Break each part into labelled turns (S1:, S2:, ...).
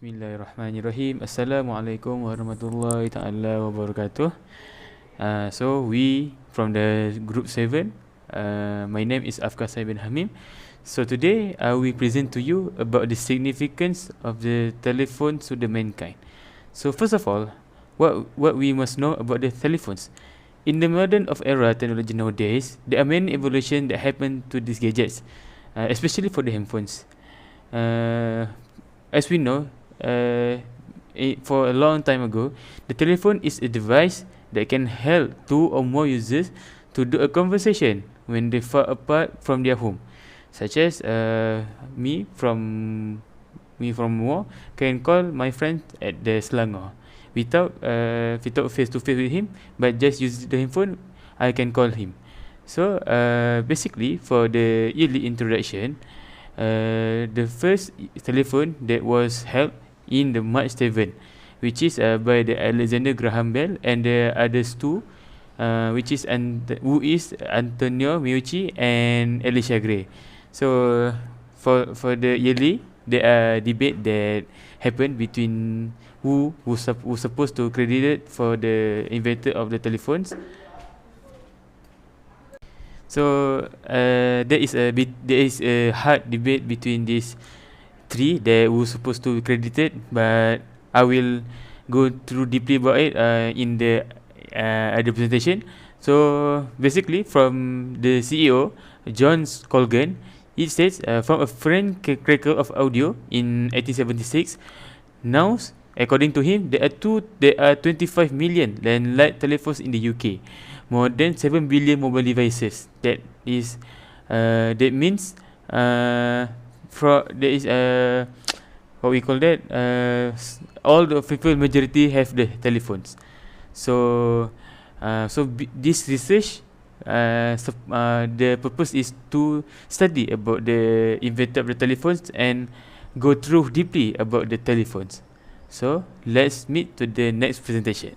S1: Bismillahirrahmanirrahim. Assalamualaikum warahmatullahi taala wabarakatuh. So we from the group 7. My name is AFKAR bin HAMIM. So today I will present to you about the significance of the telephone to the mankind. So first of all, what we must know about the telephones. In the modern of era technology nowadays, there are many evolution that happen to these gadgets, especially for the handphones. As we know, for a long time ago, the telephone is a device that can help two or more users to do a conversation when they far apart from their home, such as me from Muar can call my friend at the Selangor without face to face with him, but just use the handphone, I can call him. So basically, for the yearly interaction, the first telephone that was held in the March 7, which is by the Alexander Graham Bell and the others two, which is who is Antonio Meucci and Alicia Gray. So for the yearly, there are debate that happened between who supposed to credit it for the inventor of the telephones. So there is a hard debate between these three that were supposed to be credited, but I will go through deeply about it in the other presentation. So basically, from the CEO John Colgan, it says from a French crackle of audio in 1876. Now, according to him, there are 25 million landline telephones in the UK, more than 7 billion mobile devices. That means there is what we call that, all the people majority have the telephones. So this research, the purpose is to study about the inventor of the telephones and go through deeply about the telephones. So let's meet to the next presentation.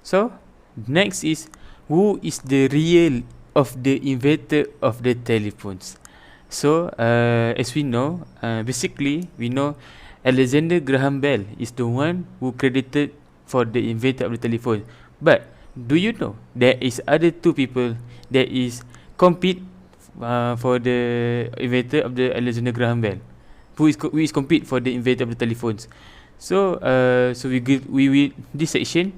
S1: So next is, who is the real of the inventor of the telephones? So as we know, basically we know Alexander Graham Bell is the one who credited for the inventor of the telephone. But do you know there is other two people that is compete for the inventor of the Alexander Graham Bell, who is compete for the inventor of the telephones? So we will this section,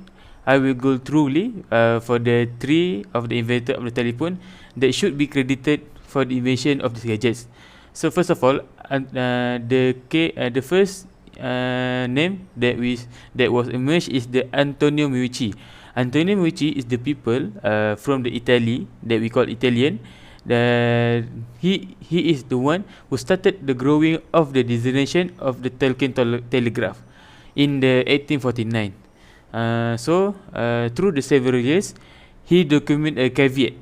S1: I will go thoroughly for the three of the inventor of the telephone that should be credited for the invention of these gadgets. So first of all, the first name that was emerged is the Antonio Meucci. Antonio Meucci is the people from the Italy that we call Italian. He is the one who started the growing of the designation of the telegraph in the 1849. Through the several years, he documented a caveat,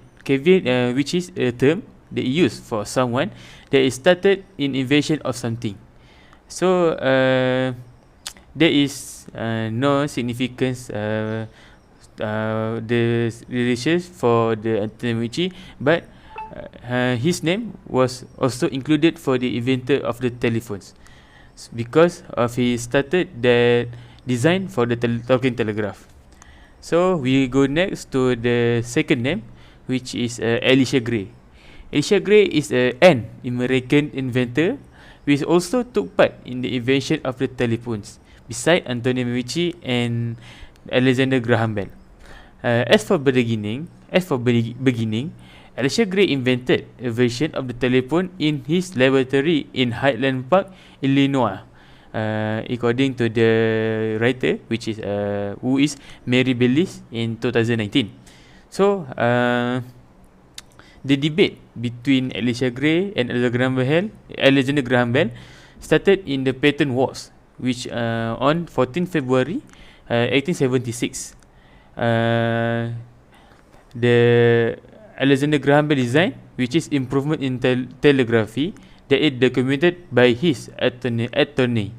S1: which is a term that used for someone that is started in invention of something. So there is no significance the research for the Antonio Meucci, but his name was also included for the inventor of the telephones because of he started the design for the talking telegraph. So we go next to the second name, which is Alicia Gray. Alicia Gray is an American inventor which also took part in the invention of the telephones beside Antonio Meucci and Alexander Graham Bell. As for beginning, Alicia Gray invented a version of the telephone in his laboratory in Highland Park, Illinois. According to the writer, which is who is Mary Bellis in 2019. So the debate between Alicia Gray and Alexander Graham Bell started in the patent wars, which on 14 February 1876. The Alexander Graham Bell design, which is improvement in telegraphy, that is documented by his attorney.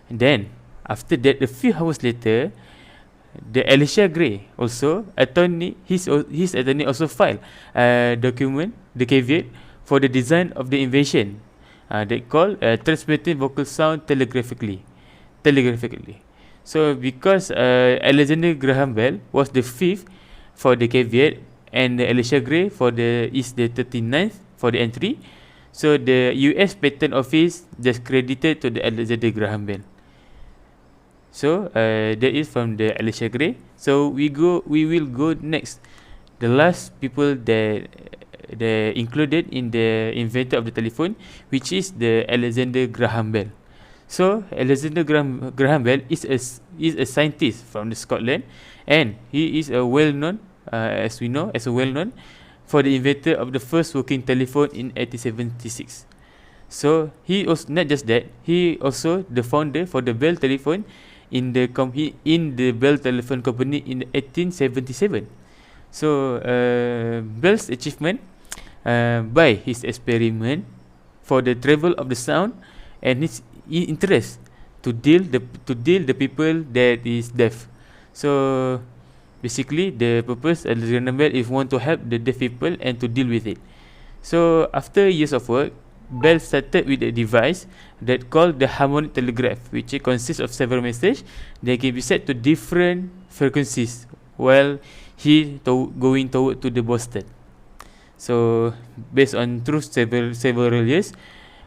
S1: And then after that, a few hours later, the Alicia Gray also his attorney also filed a document, the caveat for the design of the invention they call transmitting vocal sound telegraphically. So because Alexander Graham Bell was the 5th for the caveat, and Alicia Gray for the is the 39th for the entry. So the US Patent Office just credited to the Alexander Graham Bell. So that is from the Alicia Gray. So we will go next. The last people that they included in the inventor of the telephone, which is the Alexander Graham Bell. So Alexander Graham Bell is a scientist from the Scotland, and he is a well-known, as we know, as a well-known for the inventor of the first working telephone in 1876. So he was not just that, he also the founder for the Bell telephone in the Bell Telephone Company in 1877. So Bell's achievement by his experiment for the travel of the sound and his interest to deal the people that is deaf. So basically the purpose of the Bell is want to help the deaf people and to deal with it. So after years of work, Bell started with a device that called the harmonic telegraph, which consists of several messages that can be set to different frequencies while he going toward to the Boston. So based on through several years,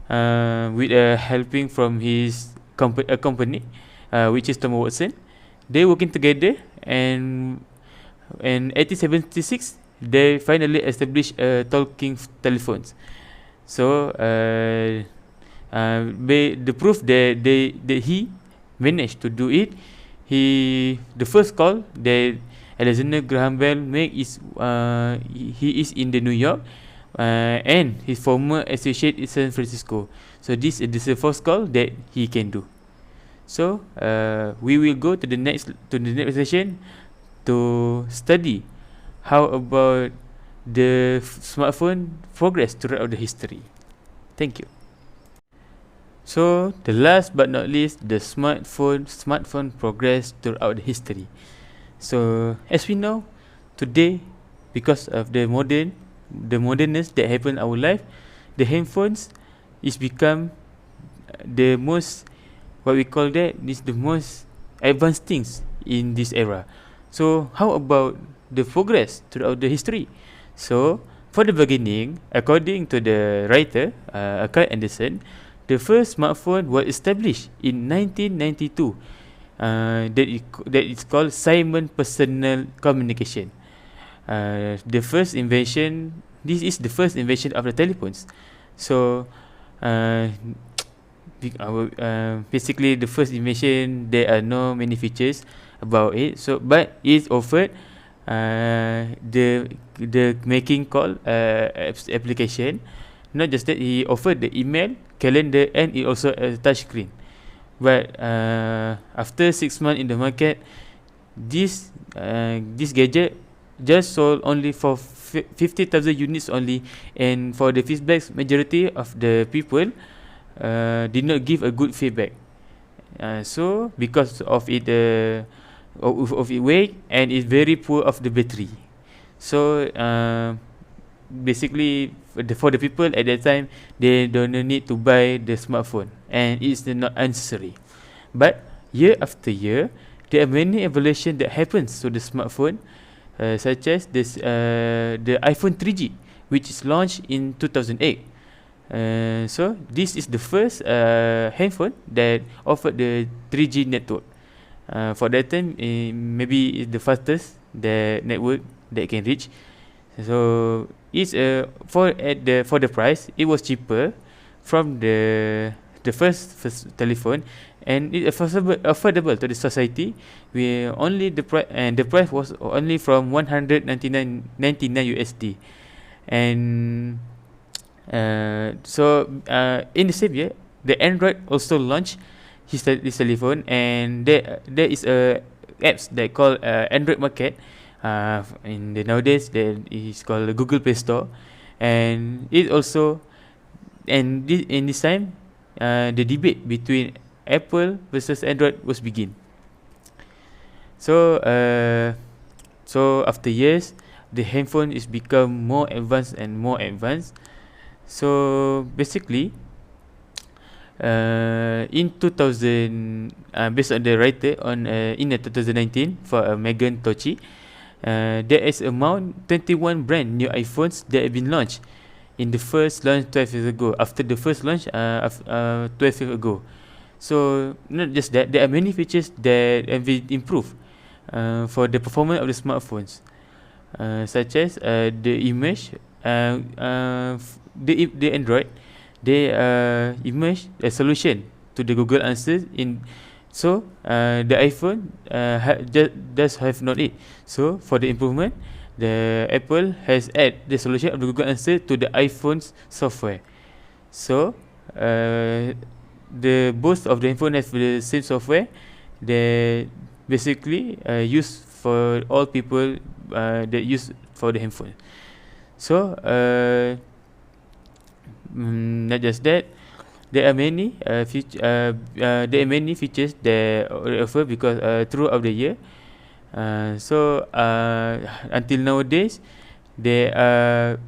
S1: with helping from his company, which is Thomas Watson, they working together, and in 1876 they finally established talking telephones. So the proof that he managed to do it, the first call that Alexander Graham Bell make is he is in the New York, and his former associate is San Francisco. So this is the first call that he can do. So we will go to the next session to study how about the smartphone progress throughout the history. Thank you. So the last but not least, the smartphone progress throughout the history. So as we know, today, because of the modernness that happened in our life, the handphones is become the most, what we call that, is the most advanced things in this era. So how about the progress throughout the history? So for the beginning, according to the writer AFKAR Anderson, the first smartphone was established in 1992. That is called Simon Personal Communication. The first invention. This is the first invention of the telephones. So basically the first invention, there are no many features about it. So but it offered the making call application. Not just that, he offered the email, calendar, and it also a touch screen. But after 6 months in the market, this gadget just sold only for 50,000 units only, and for the feedbacks, majority of the people did not give a good feedback. So because of it weight, and it's very poor of the battery. So basically for the people at that time, they don't need to buy the smartphone, and it's not necessary. But year after year, there are many evolution that happens to the smartphone, such as this the iPhone 3G, which is launched in 2008. So this is the first handphone that offered the 3G network. For that time, maybe it's the fastest the network that can reach. So it's for the price, it was cheaper from the first telephone, and it's affordable to the society. We only the price was only from 199 USD, and so in the same year, the Android also launched his telephone, and there is a apps that called Android Market. In the nowadays, there is called Google Play Store, and it also, and in this time, the debate between Apple versus Android was begin. So so after years, the handphone is become more advanced and more advanced. So basically, In 2000, based on the writer on in 2019 for Megan Tochi, there is amount 21 brand new iPhones that have been launched in the first launch 12 years ago. After the first launch 12 years ago. So not just that, there are many features that have been improved for the performance of the smartphones, such as the image, the Android, they image a solution to the Google answers in. So the iPhone does have not it. So for the improvement, the Apple has add the solution of the Google answer to the iPhone's software. So the both of the iPhone have the same software. They basically used for all people that use for the handphone. So not just that, there are many there are many features that offer because throughout the year. So until nowadays, there are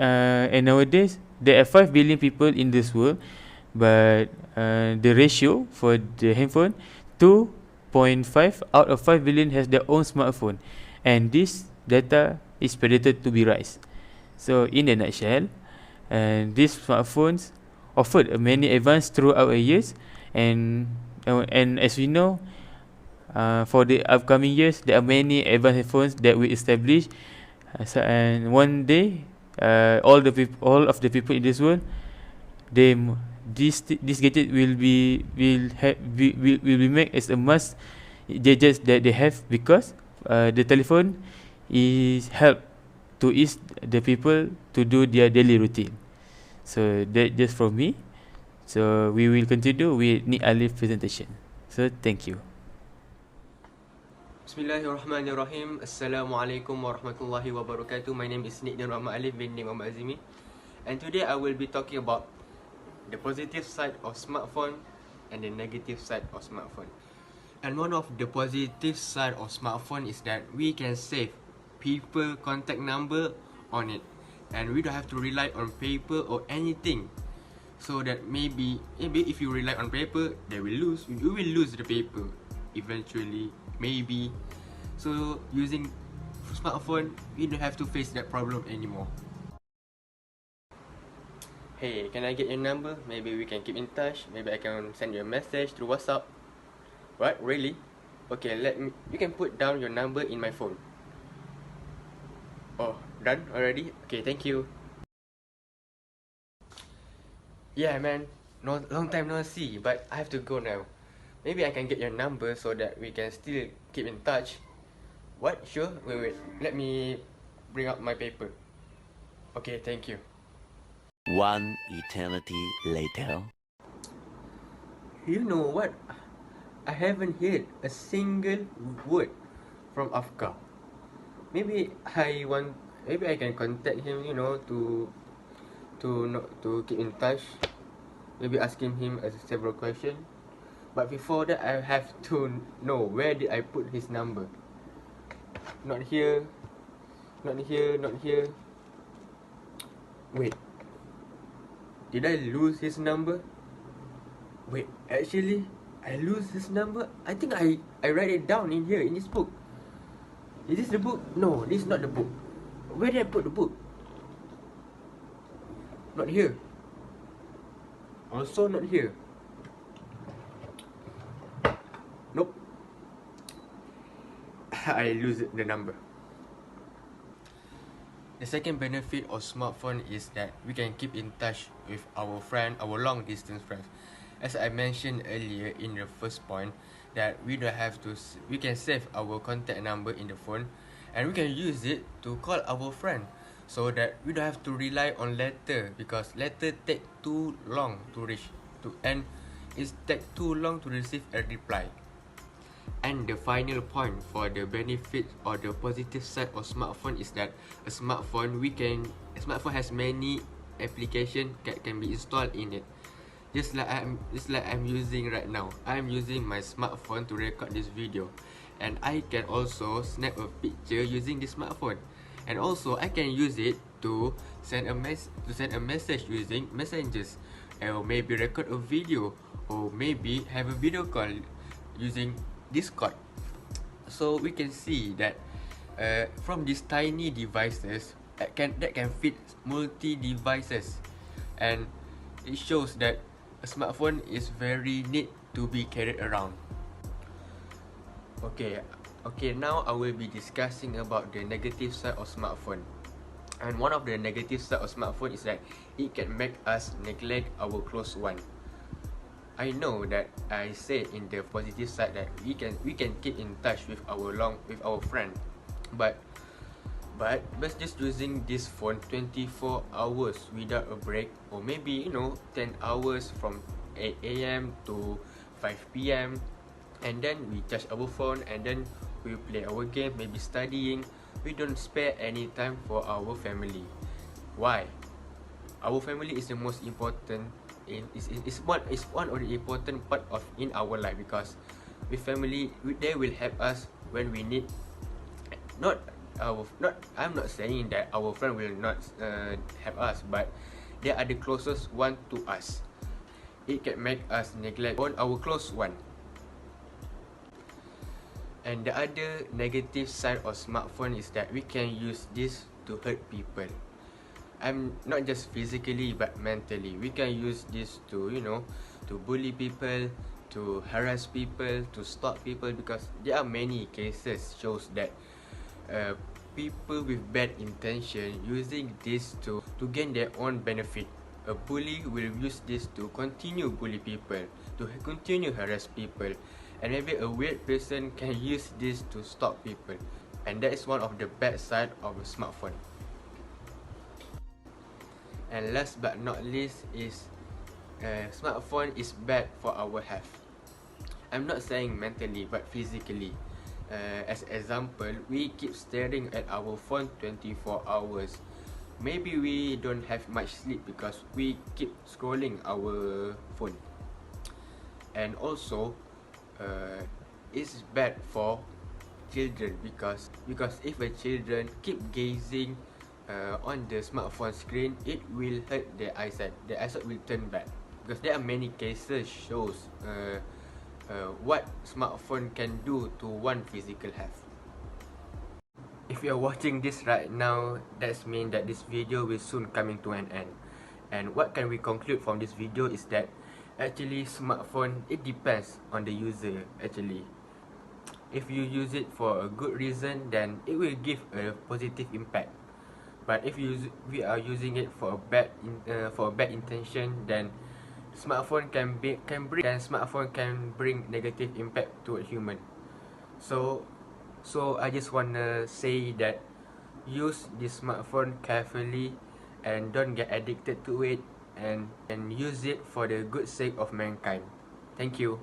S1: and nowadays there are 5 billion people in this world, but the ratio for the handphone, 2.5 out of 5 billion has their own smartphone, and this data is predicted to be rise. So in a nutshell, these smartphones offered many advances throughout the years, and as we know, for the upcoming years, there are many advanced phones that we establish, and one day, all of the people in this world, this gadget will be made as a must gadgets that they have, because the telephone is help to ease the people to do their daily routine. So that just from me. So we will continue with Ni Alif presentation. So thank you.
S2: Bismillahirrahmanirrahim. Assalamualaikum warahmatullahi wabarakatuh. My name is Nick Alif bin Muhammad AZIMI, and today I will be talking about the positive side of smartphone and the negative side of smartphone. And one of the positive side of smartphone is that we can save people contact number on it, and we don't have to rely on paper or anything. So that maybe if you rely on paper, you will lose the paper eventually, maybe. So using smartphone, we don't have to face that problem anymore. Hey, can I get your number? Maybe we can keep in touch. Maybe I can send you a message through WhatsApp. What? Really? Okay, you can put down your number in my phone. Oh, done already? Okay, thank you. Yeah, man. No, long time no see, but I have to go now. Maybe I can get your number so that we can still keep in touch. What? Sure? Wait. Let me bring up my paper. Okay, thank you.
S3: One eternity later.
S2: You know what? I haven't heard a single word from AFKAR. Maybe I can contact him, to keep in touch. Maybe asking him several questions. But before that, I have to know where did I put his number. Not here. Wait. Did I lose his number? Wait, actually, I lose his number? I think I write it down in here, in this book. Is this the book? No, this is not the book. Where did I put the book? Not here. Also not here. Nope. I lose the number. The second benefit of smartphone is that we can keep in touch with our long distance friends. As I mentioned earlier in the first point, that we can save our contact number in the phone, and we can use it to call our friend, so that we don't have to rely on letter, because letter take too long to reach and it take too long to receive a reply. And the final point for the benefit or the positive side of smartphone is that a smartphone has many applications that can be installed in it. Just like I'm using right now. I'm using my smartphone to record this video, and I can also snap a picture using this smartphone, and also I can use it to send a message using messengers. or maybe record a video, or maybe have a video call using Discord. So we can see that from these tiny devices that can fit multi devices, and it shows that a smartphone is very neat to be carried around. Okay, now I will be discussing about the negative side of smartphone. And one of the negative side of smartphone is that it can make us neglect our close one. I know that I said in the positive side that we can keep in touch with our friend, but just using this phone 24 hours without a break, or maybe 10 hours from 8 a.m. to 5 p.m. and then we charge our phone and then we play our game, maybe studying. We don't spare any time for our family. Why? Our family is the most important. Is one of the important part of in our life, because with family they will help us when we need. I'm not saying that our friend will not help us, but they are the closest one to us. It can make us neglect on our close one. And the other negative side of smartphone is that we can use this to hurt people. I'm not just physically but mentally. We can use this to to bully people, to harass people, to stalk people, because there are many cases shows that people with bad intention using this to gain their own benefit. A bully will use this to continue bully people, to continue harass people, and maybe a weird person can use this to stalk people, and that is one of the bad side of a smartphone. And last but not least is smartphone is bad for our health. I'm not saying mentally but physically. As example, we keep staring at our phone 24 hours. Maybe we don't have much sleep because we keep scrolling our phone. And also it's bad for children, because if a children keep gazing on the smartphone screen, it will hurt their eyesight. Their eyesight will turn bad, because there are many cases shows what smartphone can do to one physical health. If you are watching this right now, that means that this video will soon coming to an end. And what can we conclude from this video is that actually smartphone, it depends on the user actually. If you use it for a good reason, then it will give a positive impact. But if we are using it for a bad intention, then smartphone can bring negative impact to a human. So I just wanna say that use this smartphone carefully and don't get addicted to it, and use it for the good sake of mankind. Thank you.